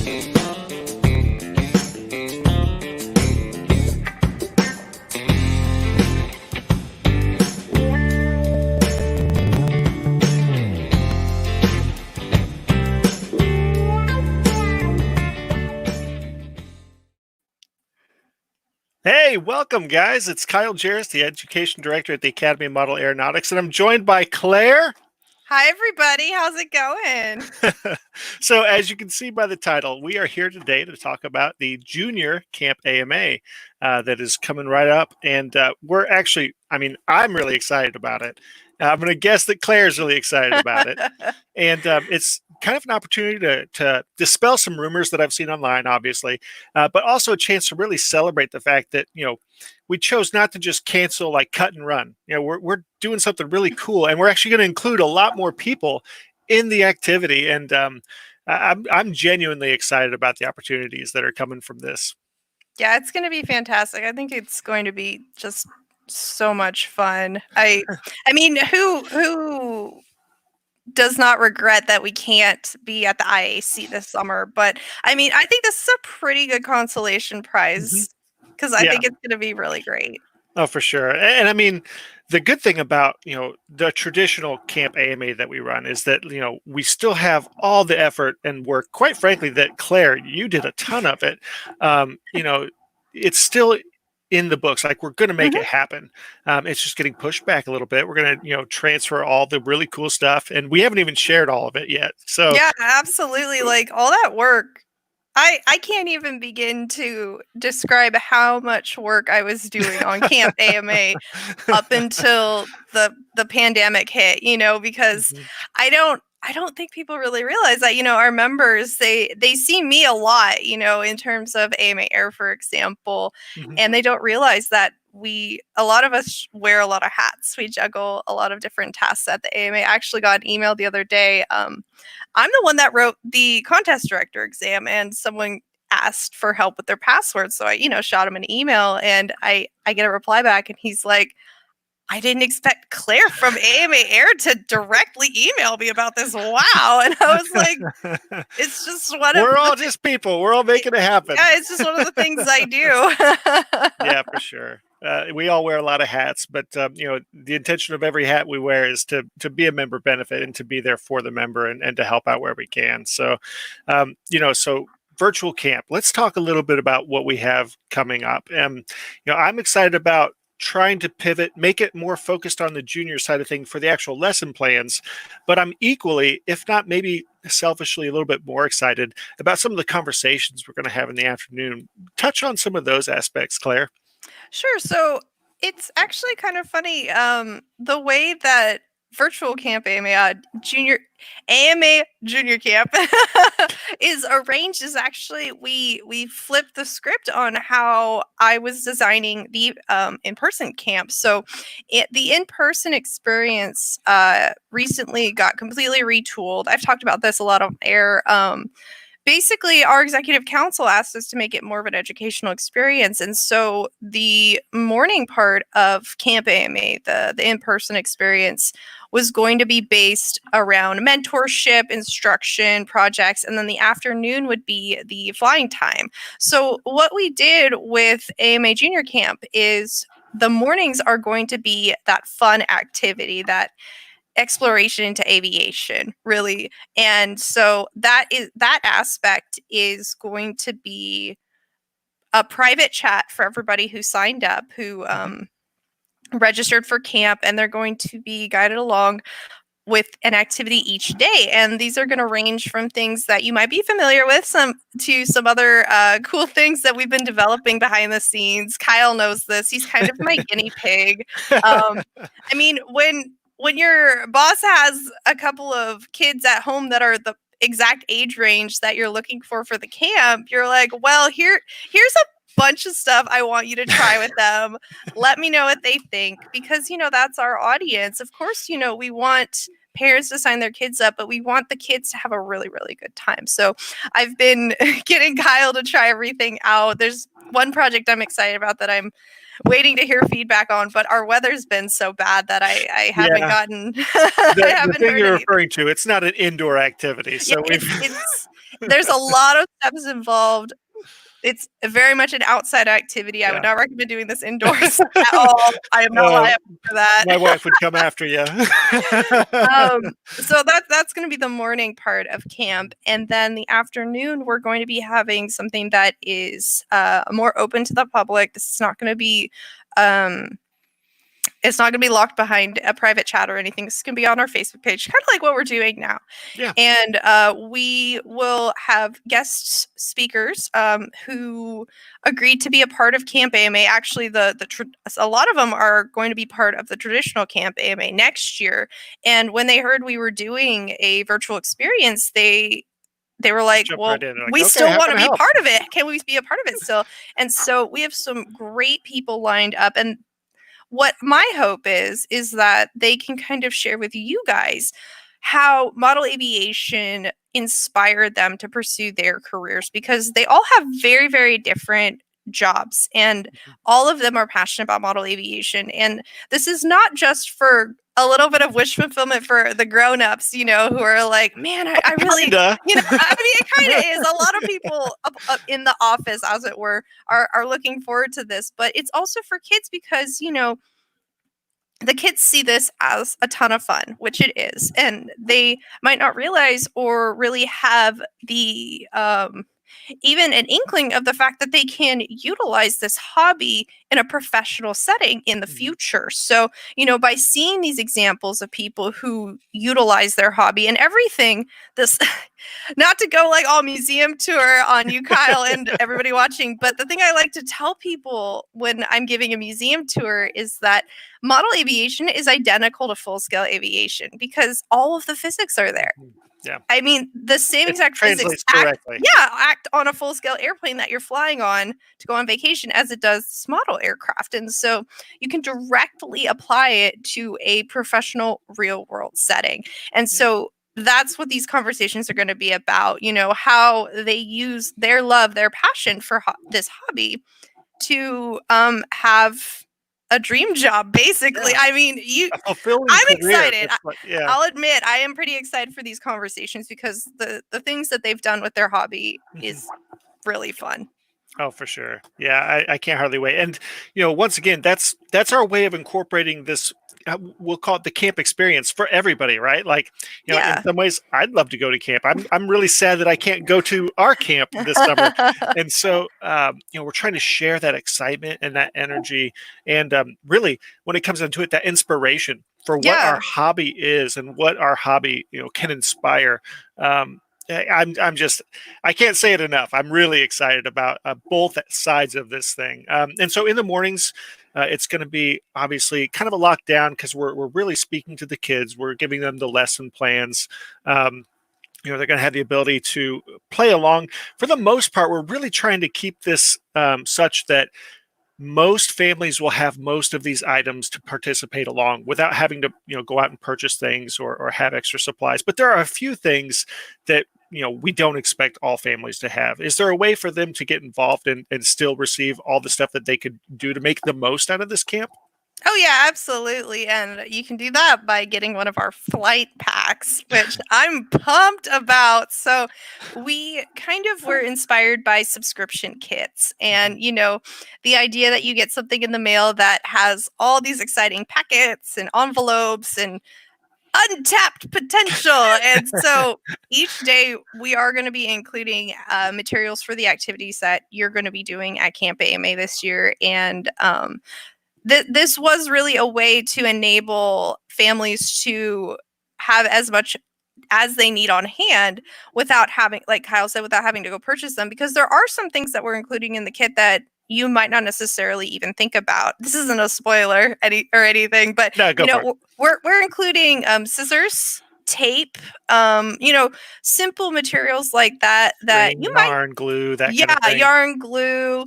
Hey, welcome, guys. It's Kyle Jarris, the Education Director at the Academy of Model Aeronautics, and I'm joined by Claire. Hi, everybody. How's it going? So, as you can see by the title, we are here today to talk about the Junior Camp AMA that is coming right up. And we're actually, I'm really excited about it. I'm going to guess that Claire's really excited about it. And it's kind of an opportunity to dispel some rumors that I've seen online, obviously, but also a chance to really celebrate the fact that, we chose not to just cancel, like cut and run. We're doing something really cool, and we're actually going to include a lot more people in the activity. And I'm genuinely excited about the opportunities that are coming from this. Yeah, it's going to be fantastic. I think it's going to be just so much fun. I mean, who does not regret that we can't be at the IAC this summer? But I mean, I think this is a pretty good consolation prize because I think it's going to be really great. Oh, for sure. And I mean, the good thing about, the traditional camp AMA that we run is that, we still have all the effort and work, quite frankly, that Claire, you did a ton of it. It's still in the books. Like, we're going to make it happen. It's just getting pushed back a little bit. We're going to, transfer all the really cool stuff, and we haven't even shared all of it yet. So yeah, absolutely. Like, all that work, I can't even begin to describe how much work I was doing on Camp AMA up until the pandemic hit, because I don't think people really realize that, our members, they see me a lot, in terms of AMA Air, for example, and they don't realize that a lot of us wear a lot of hats. We juggle a lot of different tasks at the AMA. I actually got an email the other day. I'm the one that wrote the contest director exam, and someone asked for help with their password. So I, shot him an email, and I get a reply back, and he's like, I didn't expect Claire from AMA Air to directly email me about this. Wow. And I was like, it's just we're all just people. We're all making it happen. Yeah, it's just one of the things I do. Yeah, for sure. We all wear a lot of hats, but the intention of every hat we wear is to be a member benefit and to be there for the member and to help out where we can. So, so virtual camp. Let's talk a little bit about what we have coming up. I'm excited about trying to pivot, make it more focused on the junior side of things for the actual lesson plans. But I'm equally, if not maybe selfishly, a little bit more excited about some of the conversations we're going to have in the afternoon. Touch on some of those aspects, Claire. Sure. So it's actually kind of funny. The way that virtual camp AMA junior camp is arranged is actually we flipped the script on how I was designing the in-person camp. So the in-person experience recently got completely retooled. I've talked about this a lot on air. Basically, our executive council asked us to make it more of an educational experience. And so the morning part of Camp AMA, the in-person experience, was going to be based around mentorship, instruction, projects, and then the afternoon would be the flying time. So what we did with AMA Junior Camp is the mornings are going to be that fun activity, that exploration into aviation, really. And so that aspect is going to be a private chat for everybody who signed up, who registered for camp, and they're going to be guided along with an activity each day. And these are going to range from things that you might be familiar with to some other cool things that we've been developing behind the scenes. Kyle knows this. He's kind of my guinea pig. I mean, when your boss has a couple of kids at home that are the exact age range that you're looking for the camp, you're like, well, here's a bunch of stuff I want you to try with them. Let me know what they think, because, that's our audience. Of course, we want parents to sign their kids up, but we want the kids to have a really, really good time. So I've been getting Kyle to try everything out. There's one project I'm excited about that I'm waiting to hear feedback on, but our weather's been so bad that I haven't gotten. The thing you're referring to, it's not an indoor activity, so There's a lot of steps involved. It's very much an outside activity. I would Yeah. not recommend doing this indoors at all. I am not liable for that. My wife would come after you. So that's going to be the morning part of camp, and then the afternoon we're going to be having something that is more open to the public. This is not going to be it's not going to be locked behind a private chat or anything. This is going to be on our Facebook page, kind of like what we're doing now. Yeah. And we will have guest speakers who agreed to be a part of Camp AMA. Actually, a lot of them are going to be part of the traditional Camp AMA next year. And when they heard we were doing a virtual experience, they were like, Jump well, right in. Like, we okay, still how want can to I be help? part of it. Can we be a part of it still? And so we have some great people lined up. And what my hope is that they can kind of share with you guys how model aviation inspired them to pursue their careers, because they all have very, very different jobs and all of them are passionate about model aviation. And this is not just for a little bit of wish fulfillment for the grown-ups, who are like, man, I really, Kinda. I mean, it kind of is. A lot of people up in the office, as it were, are looking forward to this, but it's also for kids because, the kids see this as a ton of fun, which it is, and they might not realize or really have the even an inkling of the fact that they can utilize this hobby in a professional setting in the future. So, by seeing these examples of people who utilize their hobby and everything, this not to go like all museum tour on you, Kyle, and everybody watching, but the thing I like to tell people when I'm giving a museum tour is that model aviation is identical to full-scale aviation because all of the physics are there. Yeah. I mean, the same exact physics correctly. act on a full-scale airplane that you're flying on to go on vacation as it does this model aircraft. And so you can directly apply it to a professional real-world setting. And so that's what these conversations are going to be about, how they use their love, their passion for this hobby to have a dream job, basically. Yeah. I mean, A fulfilling I'm career. excited. I'll admit I am pretty excited for these conversations because the things that they've done with their hobby is really fun. Oh, for sure. Yeah, I can't hardly wait. And once again, that's our way of incorporating this. We'll call it the camp experience for everybody, right? Like, in some ways, I'd love to go to camp. I'm really sad that I can't go to our camp this summer. And so, we're trying to share that excitement and that energy, and really, when it comes into it, that inspiration for what our hobby is and what our hobby, can inspire. I can't say it enough. I'm really excited about both sides of this thing. And so in the mornings, it's going to be obviously kind of a lockdown because we're really speaking to the kids. We're giving them the lesson plans. They're going to have the ability to play along. For the most part, we're really trying to keep this such that most families will have most of these items to participate along without having to go out and purchase things or have extra supplies. But there are a few things that we don't expect all families to have. Is there a way for them to get involved and still receive all the stuff that they could do to make the most out of this camp? Oh, yeah, absolutely. And you can do that by getting one of our flight packs, which I'm pumped about. So we kind of were inspired by subscription kits and, the idea that you get something in the mail that has all these exciting packets and envelopes and untapped potential. And so each day we are going to be including materials for the activities that you're going to be doing at Camp AMA this year. And this was really a way to enable families to have as much as they need on hand without having, like Kyle said, without having to go purchase them, because there are some things that we're including in the kit that you might not necessarily even think about. This isn't a spoiler or anything, but No, we're including scissors, tape, simple materials like that String, you might yarn, glue, that kind of thing. yarn, glue,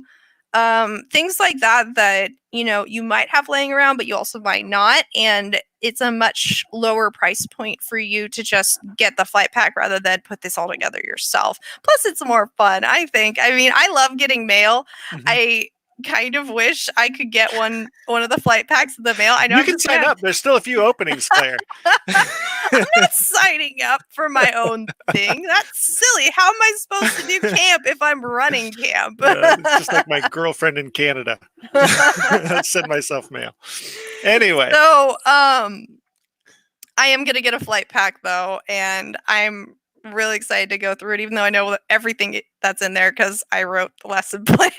things like that you might have laying around, but you also might not. And it's a much lower price point for you to just get the flight pack rather than put this all together yourself. Plus, it's more fun, I think. I mean, I love getting mail. I kind of wish I could get one of the flight packs in the mail. I know you can sign up. There's still a few openings, Claire. I'm not signing up for my own thing. That's silly. How am I supposed to do camp if I'm running camp? It's just like my girlfriend in Canada. Send myself mail. Anyway. So, I am gonna get a flight pack though, and I'm really excited to go through it, even though I know everything that's in there because I wrote the lesson plans.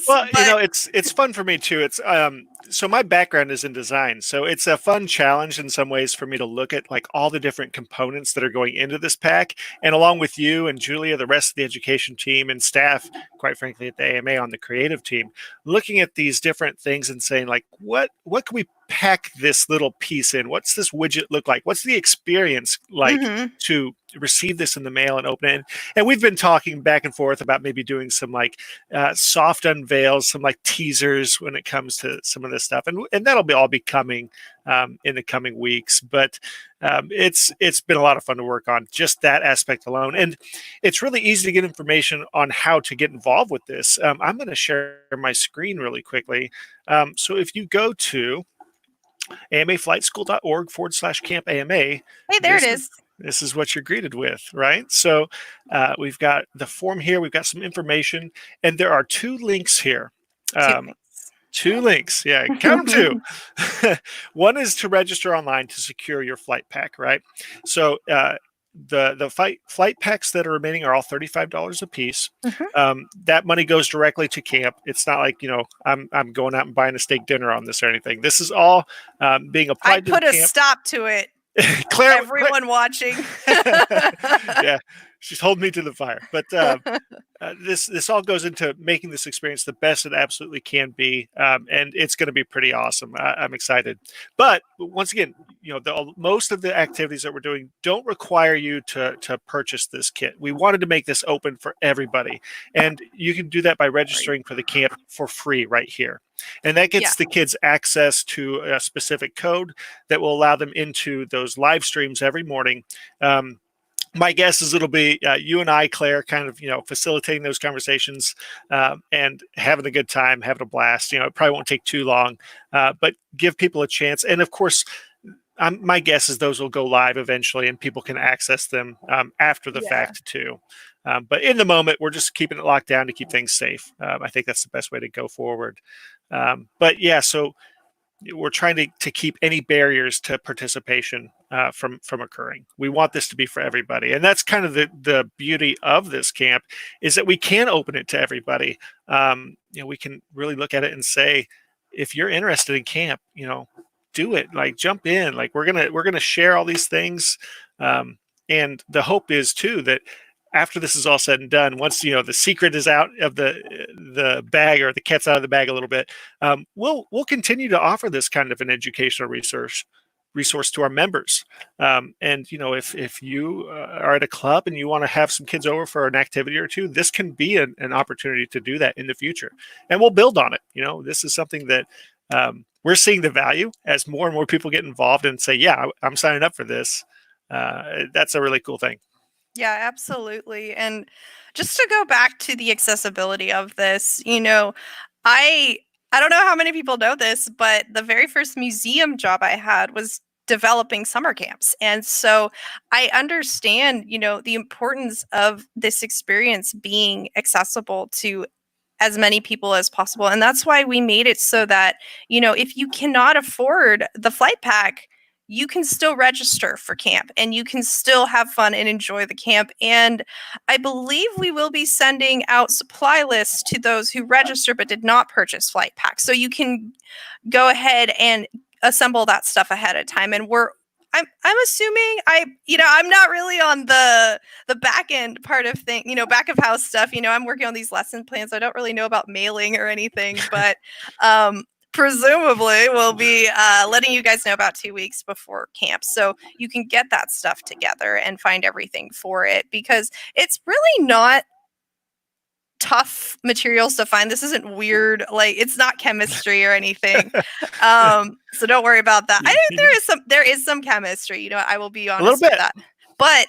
Well, But it's fun for me too. It's so my background is in design, so it's a fun challenge in some ways for me to look at like all the different components that are going into this pack, and along with you and Julia, the rest of the education team and staff, quite frankly, at the AMA on the creative team, looking at these different things and saying like, what can we pack this little piece in? What's this widget look like? What's the experience like to receive this in the mail and open it? And we've been talking back and forth about maybe doing some like soft unveils, some like teasers when it comes to some of this stuff, and that'll be all be coming in the coming weeks. But it's been a lot of fun to work on just that aspect alone, and it's really easy to get information on how to get involved with this. I'm going to share my screen really quickly. So if you go to amaflightschool.org/camp AMA. hey, there it is. This is what you're greeted with, right? So we've got the form here. We've got some information, and there are 2 links here. 2 links. Yeah, count them 2. One is to register online to secure your flight pack, right? So the flight packs that are remaining are all $35 a piece. That money goes directly to camp. It's not like I'm going out and buying a steak dinner on this or anything. This is all being applied. I put a stop to it. Claire, everyone watching. Yeah, she's holding me to the fire. But this all goes into making this experience the best it absolutely can be, and it's going to be pretty awesome. I'm excited. But once again, most of the activities that we're doing don't require you to purchase this kit. We wanted to make this open for everybody, and you can do that by registering for the camp for free right here. And that gets the kids access to a specific code that will allow them into those live streams every morning. My guess is it'll be you and I, Claire, kind of, facilitating those conversations and having a good time, having a blast. It probably won't take too long, but give people a chance. And of course, my guess is those will go live eventually and people can access them after the fact too. But in the moment, we're just keeping it locked down to keep things safe. I think that's the best way to go forward. But yeah, so we're trying to keep any barriers to participation from occurring. We want this to be for everybody, and that's kind of the beauty of this camp, is that we can open it to everybody. We can really look at it and say, if you're interested in camp, do it. Like, jump in. Like, we're gonna share all these things, and the hope is too that after this is all said and done, once the secret is out of the bag, or the cat's out of the bag a little bit, we'll continue to offer this kind of an educational resource to our members. And if you are at a club and you want to have some kids over for an activity or two, this can be an opportunity to do that in the future, and we'll build on it. This is something that we're seeing the value as more and more people get involved and say, yeah, I'm signing up for this. That's a really cool thing. Yeah, absolutely. And just to go back to the accessibility of this, I don't know how many people know this, but the very first museum job I had was developing summer camps. And so I understand, the importance of this experience being accessible to as many people as possible. And that's why we made it so that, if you cannot afford the flight pack, you can still register for camp and you can still have fun and enjoy the camp. And I believe we will be sending out supply lists to those who register but did not purchase flight packs. So you can go ahead and assemble that stuff ahead of time. And I'm assuming I'm not really on the back end part of thing, back of house stuff. I'm working on these lesson plans. I don't really know about mailing or anything, but presumably we'll be letting you guys know about 2 weeks before camp, so you can get that stuff together and find everything for it, because it's really not tough materials to find. This isn't weird, like it's not chemistry or anything. So don't worry about that. I think there is some chemistry, I will be honest with that, but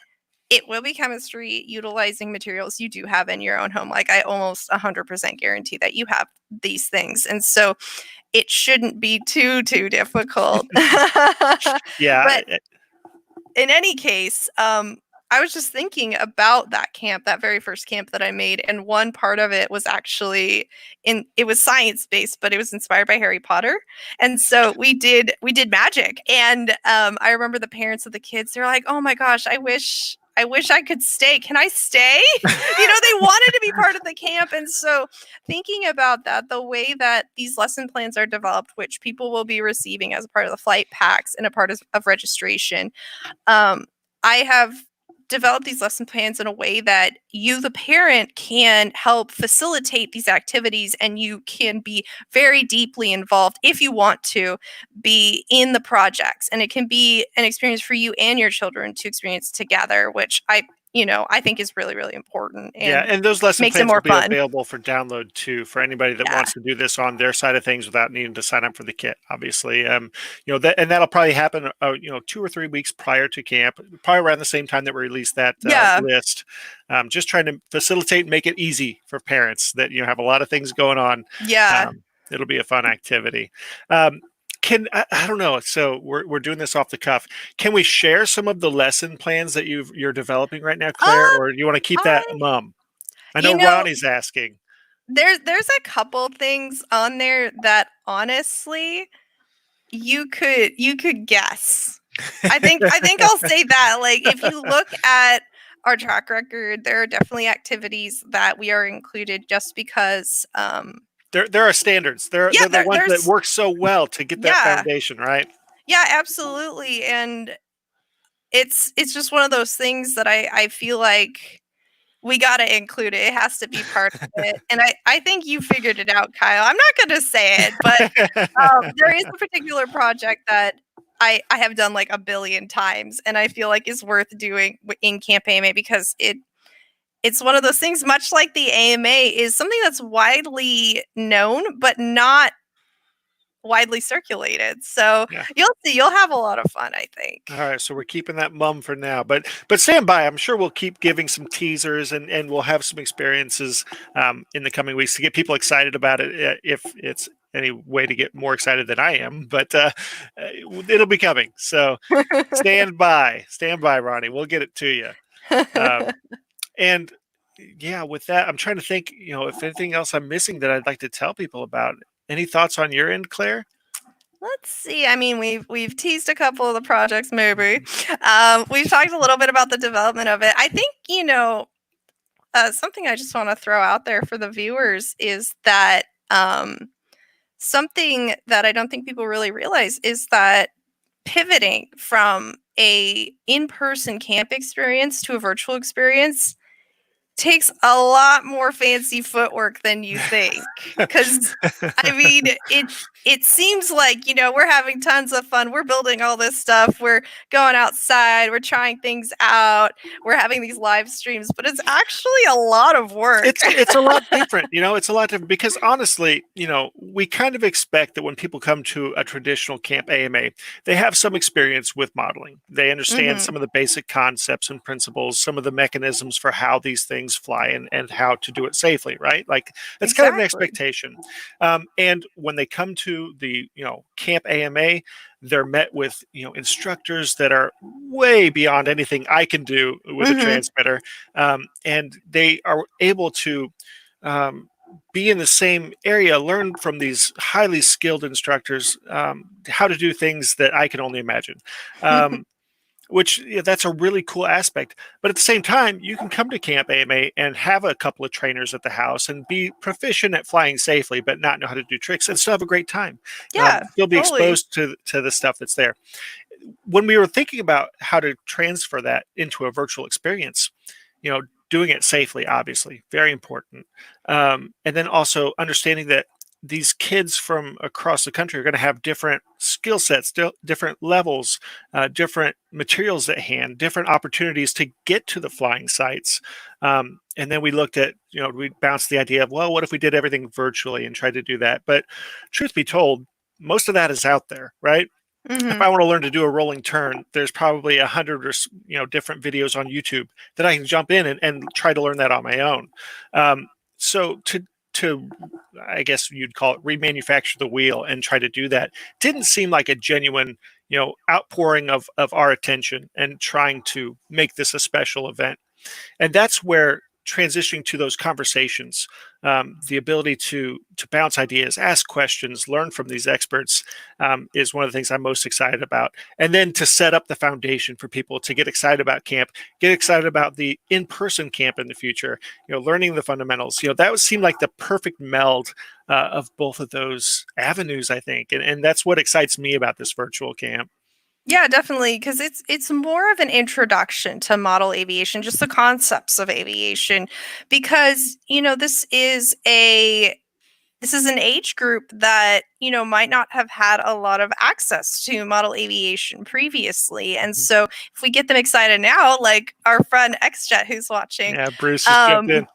it will be chemistry utilizing materials you do have in your own home. Like, I almost 100% guarantee that you have these things, and so it shouldn't be too difficult. Yeah. in any case, I was just thinking about that camp, that very first camp that I made, and one part of it was actually it was science based, but it was inspired by Harry Potter, and so we did magic, and I remember the parents of the kids, they're like, "Oh my gosh, I wish I could stay. Can I stay?" They wanted to be part of the camp, and so thinking about that, the way that these lesson plans are developed, which people will be receiving as a part of the flight packs and a part of registration, I have developed these lesson plans in a way that you, the parent, can help facilitate these activities, and you can be very deeply involved if you want to be in the projects. And it can be an experience for you and your children to experience together, which I think is really, really important Yeah, and and those lesson makes it plans will more be fun. available for download too for anybody that Yeah. wants to do this on their side of things without needing to sign up for the kit. Obviously, that'll probably happen, 2 or 3 weeks prior to camp, probably around the same time that we release that Yeah. list. Just trying to facilitate, and make it easy for parents that have a lot of things going on. Yeah. It'll be a fun activity. Um, I don't know. So we're doing this off the cuff. Can we share some of the lesson plans that you're developing right now, Claire, Uh, or do you want to keep that I, mum? I you know know, Ronnie's asking. there's a couple things on there that honestly you could guess. I think I'll say that. Like, if you look at our track record, there are definitely activities that we are included just because There are standards. yeah, They're the ones that there's work so well to get that yeah. foundation, right? Yeah, absolutely. And it's just one of those things that I feel like we got to include it. It has to be part of it. And I think you figured it out, Kyle. I'm not going to say it, but there is a particular project that I have done like a billion times, and I feel like is worth doing in Camp AMA because it's one of those things, much like the AMA, is something that's widely known but not widely circulated. So Yeah. you'll see, you'll have a lot of fun, I think. All right, so we're keeping that mum for now, but stand by. I'm sure we'll keep giving some teasers, and we'll have some experiences in the coming weeks to get people excited about it. If it's any way to get more excited than I am, but it'll be coming. So stand by, Ronnie. We'll get it to you. Um, and yeah, with that, I'm trying to think. If anything else I'm missing that I'd like to tell people about. Any thoughts on your end, Claire? Let's see. I mean, we've teased a couple of the projects, maybe. We've talked a little bit about the development of it. I think something I just want to throw out there for the viewers is that something that I don't think people really realize is that pivoting from a in-person camp experience to a virtual experience takes a lot more fancy footwork than you think. Because I mean, it seems like, we're having tons of fun. We're building all this stuff. We're going outside. We're trying things out. We're having these live streams, but it's actually a lot of work. It's a lot different. It's a lot different because honestly, we kind of expect that when people come to a traditional camp AMA, they have some experience with modeling. They understand some of the basic concepts and principles, some of the mechanisms for how these things fly, and how to do it safely, right? Like that's kind of an Exactly. expectation. And when they come to the camp AMA, they're met with instructors that are way beyond anything I can do with a transmitter, and they are able to be in the same area, learn from these highly skilled instructors how to do things that I can only imagine. Which that's a really cool aspect. But at the same time, you can come to Camp AMA and have a couple of trainers at the house and be proficient at flying safely, but not know how to do tricks and still have a great time. Yeah, You'll be totally. exposed to the stuff that's there. When we were thinking about how to transfer that into a virtual experience, doing it safely, obviously, very important. And then also understanding that these kids from across the country are going to have different skill sets, different levels, different materials at hand, different opportunities to get to the flying sites. And then we looked at, we bounced the idea of, well, what if we did everything virtually and tried to do that? But truth be told, most of that is out there, right? If I want to learn to do a rolling turn, there's probably 100 or different videos on YouTube that I can jump in and try to learn that on my own. So to, I guess you'd call it, remanufacture the wheel and try to do that. Didn't seem like a genuine, outpouring of our attention and trying to make this a special event. And that's where transitioning to those conversations, the ability to bounce ideas, ask questions, learn from these experts, is one of the things I'm most excited about. And then to set up the foundation for people to get excited about camp, get excited about the in-person camp in the future, learning the fundamentals. That would seem like the perfect meld of both of those avenues, I think. And that's what excites me about this virtual camp. Yeah, definitely, because it's more of an introduction to model aviation, just the concepts of aviation, because this is an age group that might not have had a lot of access to model aviation previously, and so if we get them excited now, like our friend XJet who's watching, Yeah, Bruce just jumped in.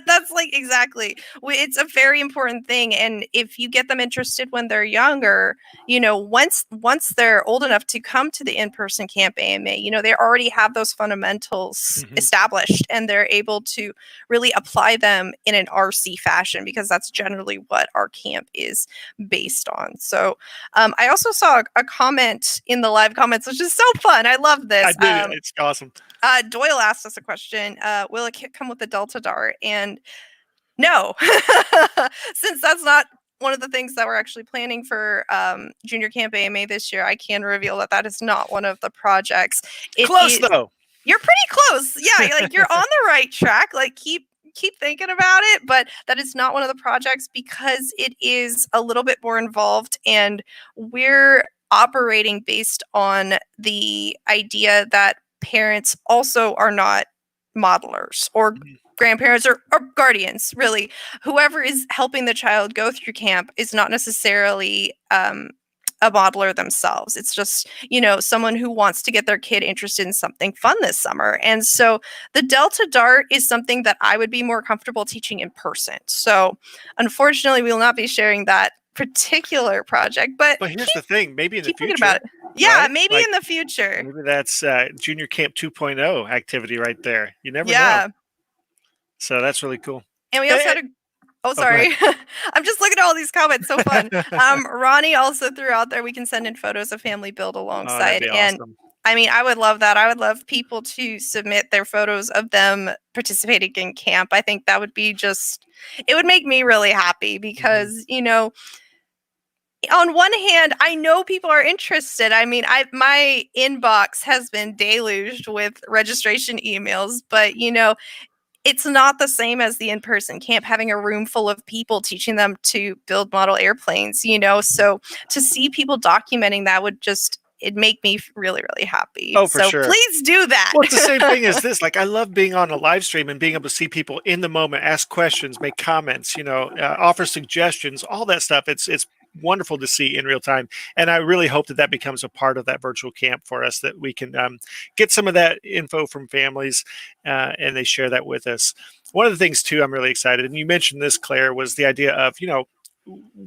That's like exactly. It's a very important thing, and if you get them interested when they're younger, once they're old enough to come to the in-person camp AMA, they already have those fundamentals established, and they're able to really apply them in an RC fashion, because that's generally what our camp is based on. So, I also saw a comment in the live comments, which is so fun. I love this. I did it. It's awesome. Doyle asked us a question. Will it come with a Delta Dart? And no, since that's not one of the things that we're actually planning for Junior Camp AMA this year, I can reveal that is not one of the projects. Close though. You're pretty close. Yeah, like you're on the right track. Like keep thinking about it, but that is not one of the projects, because it is a little bit more involved, and we're operating based on the idea that parents also are not modelers or grandparents or guardians. Really, whoever is helping the child go through camp is not necessarily a modeler themselves. It's just, someone who wants to get their kid interested in something fun this summer. And so the Delta Dart is something that I would be more comfortable teaching in person. So unfortunately, we will not be sharing that particular project, but here's the thing, maybe in the future about it. Yeah, right? maybe in the future. Maybe that's Junior Camp 2.0 activity right there. You never know. So that's really cool. And we also had sorry. I'm just looking at all these comments. So fun. Ronnie also threw out there, we can send in photos of family build alongside. And awesome. I mean, I would love that. I would love people to submit their photos of them participating in camp. I think that would be it would make me really happy, because, on one hand, I know people are interested. I mean, my inbox has been deluged with registration emails, but it's not the same as the in-person camp, having a room full of people teaching them to build model airplanes, so to see people documenting that would it'd make me really, really happy. Oh, for sure. Please do that. Well, it's the same thing as this. Like, I love being on a live stream and being able to see people in the moment, ask questions, make comments, offer suggestions, all that stuff. It's wonderful to see in real time. And I really hope that becomes a part of that virtual camp for us, that we can get some of that info from families and they share that with us. One of the things too, I'm really excited, and you mentioned this, Claire, was the idea of,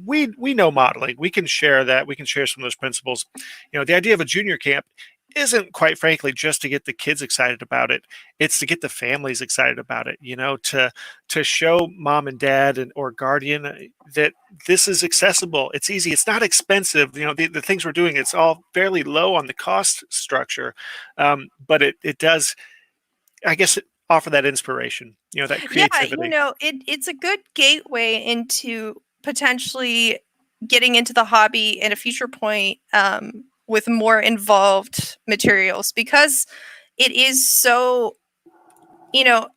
we know modeling. We can share that. We can share some of those principles. The idea of a junior camp isn't, quite frankly, just to get the kids excited about it. It's to get the families excited about it, to show mom and dad or guardian that this is accessible. It's easy. It's not expensive. The things we're doing, it's all fairly low on the cost structure. But it does, I guess, offer that inspiration, that creativity. Yeah, it's a good gateway into potentially getting into the hobby at a future point, with more involved materials, because it is so,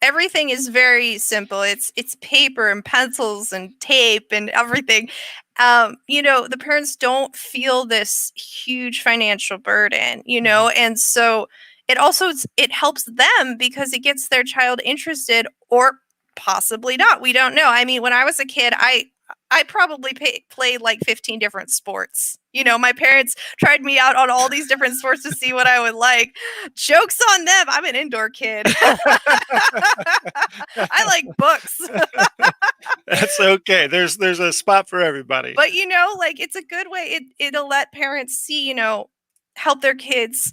everything is very simple. It's paper and pencils and tape and everything. The parents don't feel this huge financial burden, and so it helps them, because it gets their child interested, or possibly not. We don't know. I mean, when I was a kid, I probably played like 15 different sports. My parents tried me out on all these different sports to see what I would like. Joke's on them. I'm an indoor kid. I like books. That's okay. There's a spot for everybody. But, it's a good way. It'll let parents see, help their kids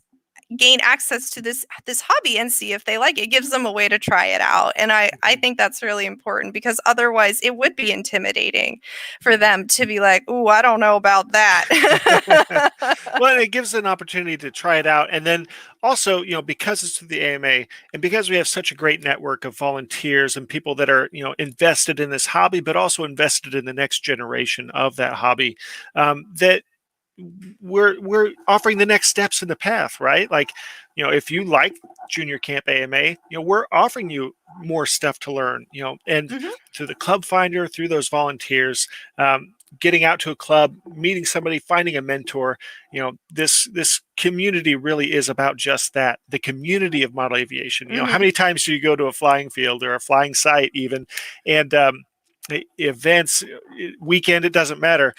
gain access to this hobby and see if they like it. It gives them a way to try it out. And I think that's really important, because otherwise it would be intimidating for them to be like, "Ooh, I don't know about that." Well, it gives an opportunity to try it out. And then also, because it's through the AMA and because we have such a great network of volunteers and people that are, invested in this hobby, but also invested in the next generation of that hobby, that we're offering the next steps in the path, right? Like, if you like Junior Camp AMA, we're offering you more stuff to learn, and Mhm. through the club finder, through those volunteers, getting out to a club, meeting somebody, finding a mentor, this community really is about just that, the community of model aviation. How Mhm. many times do you go to a flying field or a flying site even, and events, weekend, it doesn't matter,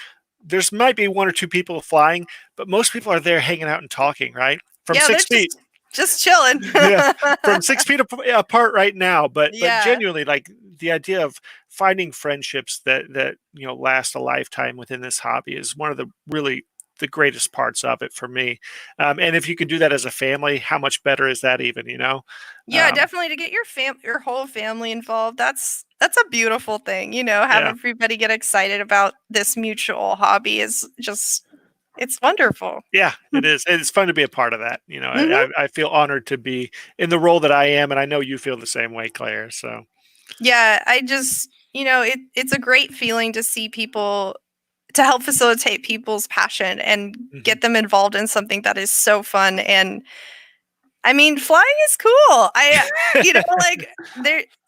there's might be one or two people flying, but most people are there hanging out and talking, right? From Yeah, they're 6 feet. just chilling. Yeah, from 6 feet apart right now, but Yeah. genuinely, like, the idea of finding friendships that last a lifetime within this hobby is one of the greatest parts of it for me. And if you can do that as a family, how much better is that even? Yeah, Um, definitely, to get your whole family involved. That's a beautiful thing, have yeah. everybody get excited about this mutual hobby is just, it's wonderful. Yeah, it is. It's fun to be a part of that. Mhm. I feel honored to be in the role that I am, and I know you feel the same way, Claire. So, Yeah, I just, it's a great feeling to see people, to help facilitate people's passion and mhm. get them involved in something that is so fun. And I mean, flying is cool. Like,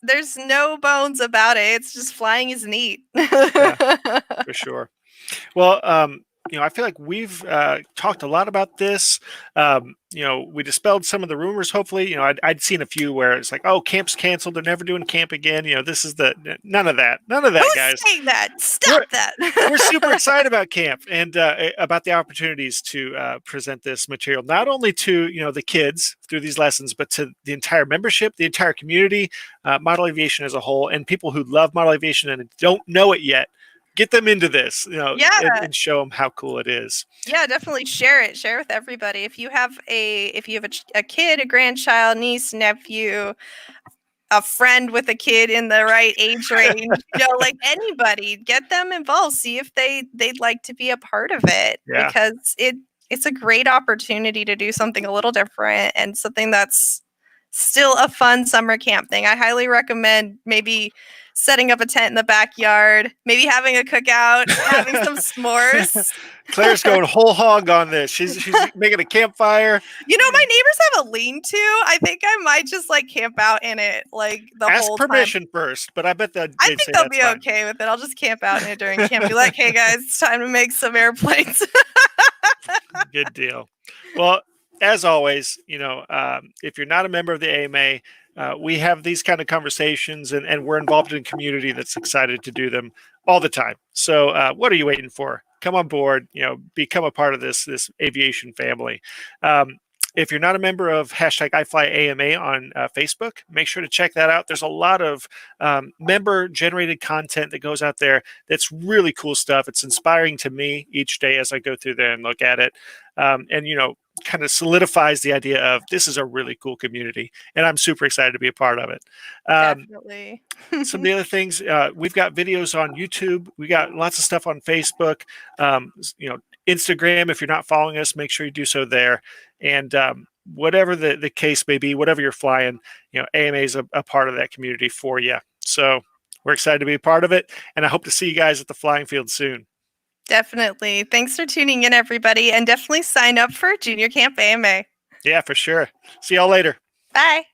there's no bones about it. It's just, flying is neat. Yeah, for sure. Well, I feel like we've talked a lot about this. We dispelled some of the rumors. Hopefully, I'd seen a few where it's like, "Oh, camp's canceled. They're never doing camp again." This is none of that, Who's guys. saying that? We're Stop that. we're super excited about camp and about the opportunities to present this material not only to the kids through these lessons, but to the entire membership, the entire community, model aviation as a whole, and people who love model aviation and don't know it yet. Get them into this, Yeah. and show them how cool it is. Yeah, definitely share it. Share with everybody. If you have a kid, a grandchild, niece, nephew, a friend with a kid in the right age range, like anybody, get them involved. See if they'd like to be a part of it, Yeah. because it's a great opportunity to do something a little different and something that's still a fun summer camp thing. I highly recommend maybe setting up a tent in the backyard, maybe having a cookout, having some s'mores. Claire's going whole hog on this. She's making a campfire. My neighbors have a lean-to. I think I might just like camp out in it like the Ask whole time. permission first, but I bet that I they'd think say they'll that's be fine. okay with it. I'll just camp out in it during camp. Be like, "Hey guys, it's time to make some airplanes." Good deal. Well, as always, if you're not a member of the AMA, we have these kind of conversations, and we're involved in a community that's excited to do them all the time. So, what are you waiting for? Come on board. Become a part of this aviation family. If you're not a member of hashtag iFlyAMA on Facebook, make sure to check that out. There's a lot of member generated content that goes out there that's really cool stuff. It's inspiring to me each day as I go through there and look at it. And, kind of solidifies the idea of this is a really cool community. And I'm super excited to be a part of it. Definitely. Some of the other things, we've got videos on YouTube. We got lots of stuff on Facebook. Instagram. If you're not following us, make sure you do so there. And whatever the case may be, whatever you're flying, AMA is a part of that community for you. So we're excited to be a part of it, and I hope to see you guys at the flying field soon. Definitely. Thanks for tuning in, everybody, and definitely sign up for Junior Camp AMA. Yeah, for sure. See y'all later. Bye.